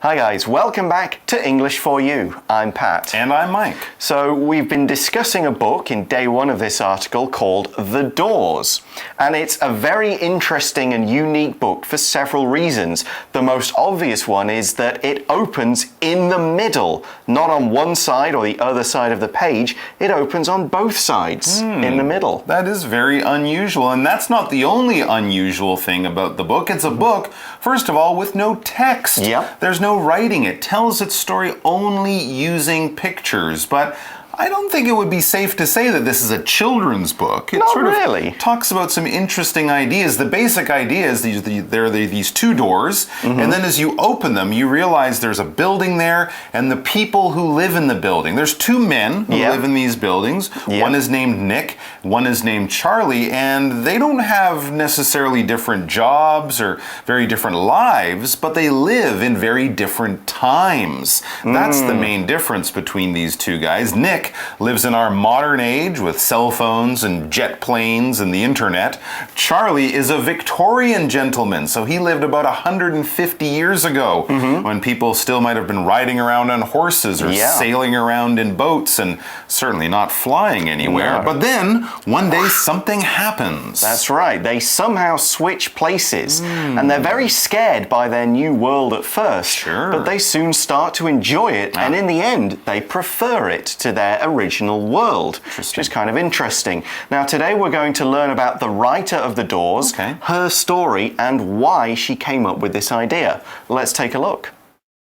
Hi guys, welcome back to English for You. I'm Pat. And I'm Mike. So we've been discussing a book in day one of this article called The Doors. And it's a very interesting and unique book for several reasons. The most obvious one is that it opens in the middle, not on one side or the other side of the page. It opens on both sides, in the middle. That is very unusual, and that's not the only unusual thing about the book. It's a book, first of all, with no text. Yep. There's no writing. It tells its story only using pictures, but I don't think it would be safe to say that this is a children's book. It Not sort of really. talks about some interesting ideas. The basic idea is there are these two doors, and then as you open them, you realize there's a building there and the people who live in the building. There's two men who live in these buildings. One is named Nick, one is named Charlie, and they don't have necessarily different jobs or very different lives, but they live in very different times. That's the main difference between these two guys. Nick lives in our modern age with cell phones and jet planes and the internet. Charlie is a Victorian gentleman, so he lived about 150 years ago when people still might have been riding around on horses or sailing around in boats and certainly not flying anywhere. No. But then one day something happens. That's right. They somehow switch places and they're very scared by their new world at first. Sure. But they soon start to enjoy it and in the end they prefer it to their original world, which is kind of interesting. Now today we're going to learn about the writer of The Doors, her story and why she came up with this idea. Let's take a look.